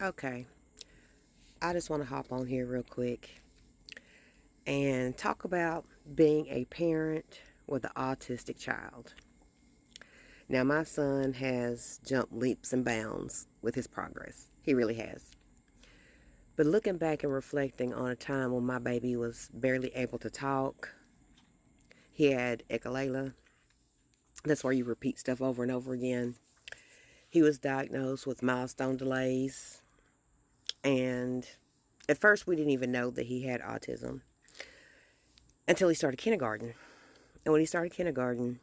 Okay, I just want to hop on here real quick and talk about being a parent with an autistic child. Now, my son has jumped leaps and bounds with his progress. He really has. But looking back and reflecting on a time when my baby was barely able to talk, he had echolalia. That's where you repeat stuff over and over again. He was diagnosed with milestone delays. And at first, we didn't even know that he had autism until he started kindergarten. And when he started kindergarten,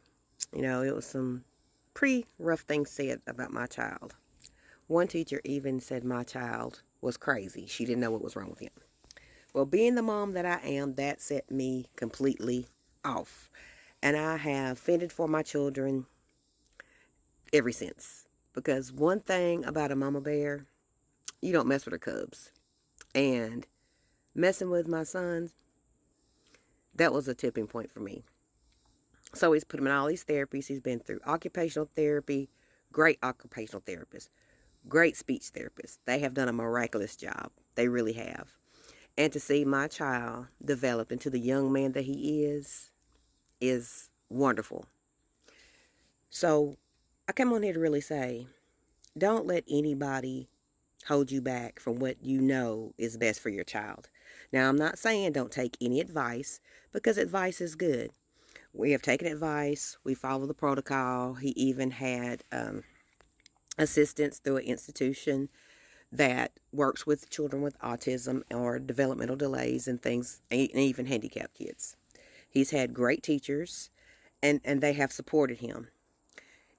it was some pretty rough things said about my child. One teacher even said my child was crazy. She didn't know what was wrong with him. Well, being the mom that I am, that set me completely off. And I have fended for my children ever since. Because one thing about a mama bear, you don't mess with her cubs. And messing with my sons, that was a tipping point for me. So he's put him in all these therapies. He's been through occupational therapy, great occupational therapists, great speech therapists. They have done a miraculous job. They really have. And to see my child develop into the young man that he is wonderful. So I come on here to really say, don't let anybody hold you back from what you know is best for your child. Now, I'm not saying don't take any advice, because advice is good. We have taken advice. We follow the protocol. He even had assistance through an institution that works with children with autism or developmental delays and things, and even handicapped kids. He's had great teachers, and they have supported him.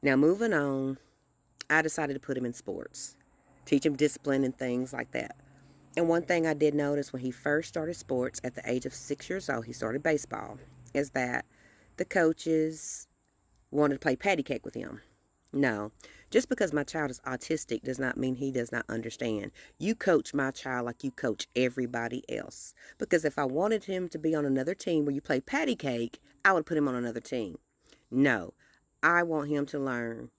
Now, moving on, I decided to put him in sports, teach him discipline and things like that. And one thing I did notice when he first started sports at the age of 6 years old, he started baseball, is that the coaches wanted to play patty cake with him. No, just because my child is autistic does not mean he does not understand. You coach my child like you coach everybody else. Because if I wanted him to be on another team where you play patty cake, I would put him on another team. No, I want him to learn,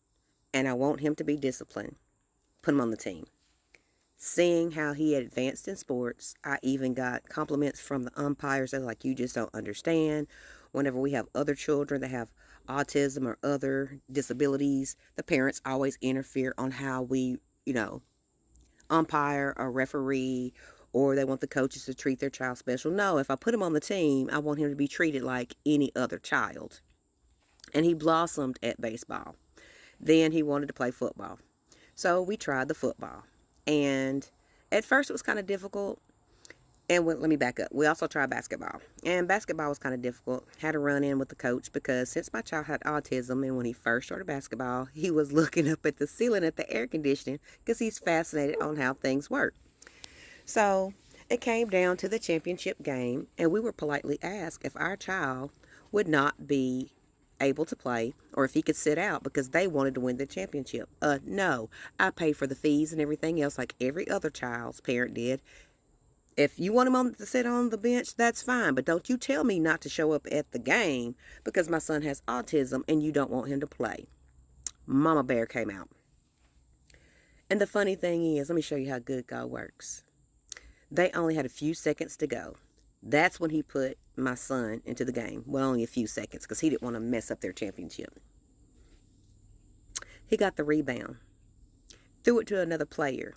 and I want him to be disciplined. Put him on the team. Seeing how he had advanced in sports, I even got compliments from the umpires that like, you just don't understand. Whenever we have other children that have autism or other disabilities, the parents always interfere on how we, umpire or referee, or they want the coaches to treat their child special. No, if I put him on the team, I want him to be treated like any other child. And he blossomed at baseball. Then he wanted to play football. So we tried the football. And at first it was kind of difficult. And let me back up. We also tried basketball. And basketball was kind of difficult. Had to run in with the coach because since my child had autism, and when he first started basketball, he was looking up at the ceiling at the air conditioning because he's fascinated on how things work. So it came down to the championship game, and we were politely asked if our child would not be able to play or if he could sit out because they wanted to win the championship. No, I paid for the fees and everything else like every other child's parent did. If you want him to sit on the bench, that's fine, but don't you tell me not to show up at the game because my son has autism and you don't want him to play. Mama Bear came out. And the funny thing is, let me show you how good God works. They only had a few seconds to go. That's when he put my son into the game. Well, only a few seconds because he didn't want to mess up their championship. He got the rebound, threw it to another player.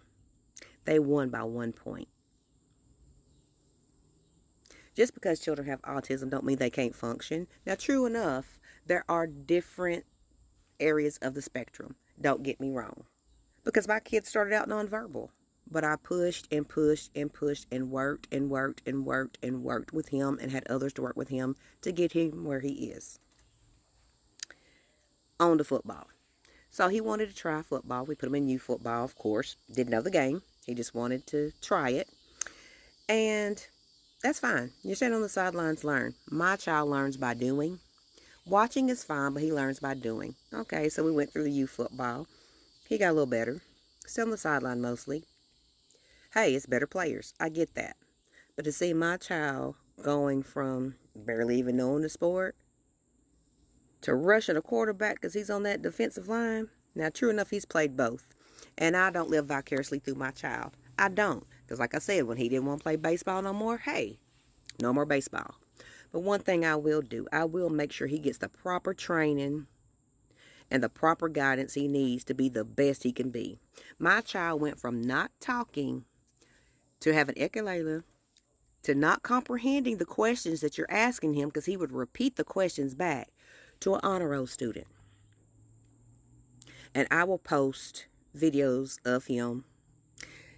They won by 1 point. Just because children have autism don't mean they can't function. Now, true enough, there are different areas of the spectrum. Don't get me wrong. Because my kids started out nonverbal. But I pushed and pushed and pushed and worked and worked and worked and worked with him and had others to work with him to get him where he is. On to football. So he wanted to try football. We put him in youth football, of course. Didn't know the game. He just wanted to try it. And that's fine. You're standing on the sidelines, learn. My child learns by doing. Watching is fine, but he learns by doing. Okay, so we went through the youth football. He got a little better. Still on the sideline mostly. Hey, it's better players. I get that. But to see my child going from barely even knowing the sport to rushing a quarterback because he's on that defensive line. Now, true enough, he's played both. And I don't live vicariously through my child. I don't. Because like I said, when he didn't want to play baseball no more, hey, no more baseball. But one thing I will do, I will make sure he gets the proper training and the proper guidance he needs to be the best he can be. My child went from not talking to having echolala to not comprehending the questions that you're asking him because he would repeat the questions back to an honor roll student. And I will post videos of him,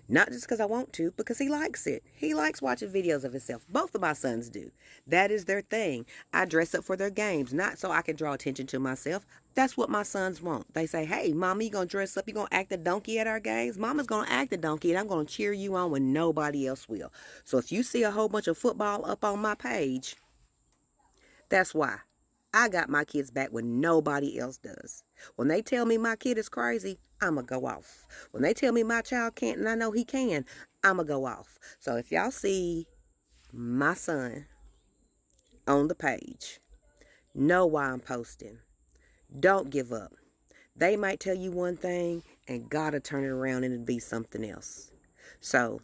not just because I want to, because he likes it. He likes watching videos of himself. Both of my sons do. That is their thing. I dress up for their games, not so I can draw attention to myself. That's what my sons want. They say, hey, Mama, you going to dress up? You going to act a donkey at our games? Mama's going to act a donkey, and I'm going to cheer you on when nobody else will. So if you see a whole bunch of football up on my page, that's why. I got my kids back when nobody else does. When they tell me my kid is crazy, I'm going to go off. When they tell me my child can't and I know he can, I'm going to go off. So if y'all see my son on the page, know why I'm posting. Don't give up. They might tell you one thing and God will turn it around and it'll be something else. So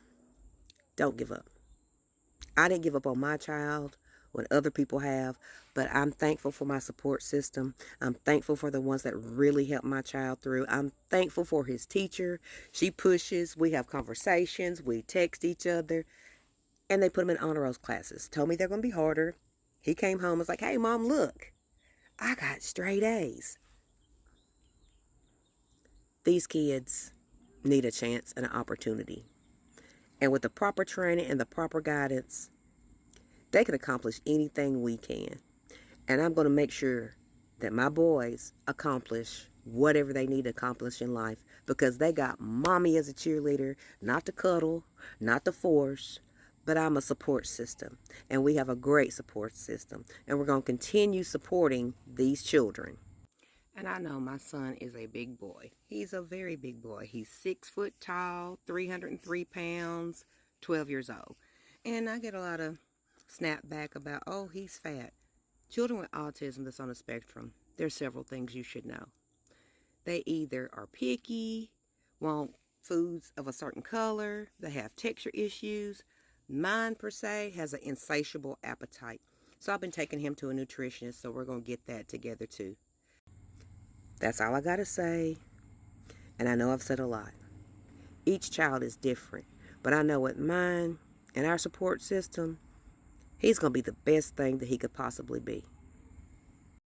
don't give up. I didn't give up on my child when other people have, but I'm thankful for my support system. I'm thankful for the ones that really helped my child through. I'm thankful for his teacher. She pushes. We have conversations. We text each other. And they put him in honor roll classes. Told me they're going to be harder. He came home and was like, hey, Mom, look. I got straight A's. These kids need a chance and an opportunity. And with the proper training and the proper guidance, they can accomplish anything we can. And I'm going to make sure that my boys accomplish whatever they need to accomplish in life because they got mommy as a cheerleader, not to cuddle, not to force, but I'm a support system. And we have a great support system. And we're going to continue supporting these children. And I know my son is a big boy. He's a very big boy. He's 6 foot tall, 303 pounds, 12 years old. And I get a lot of snapback about, oh, he's fat. Children with autism that's on the spectrum, there's several things you should know. They either are picky, want foods of a certain color, they have texture issues. Mine, per se, has an insatiable appetite. So I've been taking him to a nutritionist, so we're going to get that together too. That's all I got to say. And I know I've said a lot. Each child is different. But I know with mine and our support system, he's going to be the best thing that he could possibly be.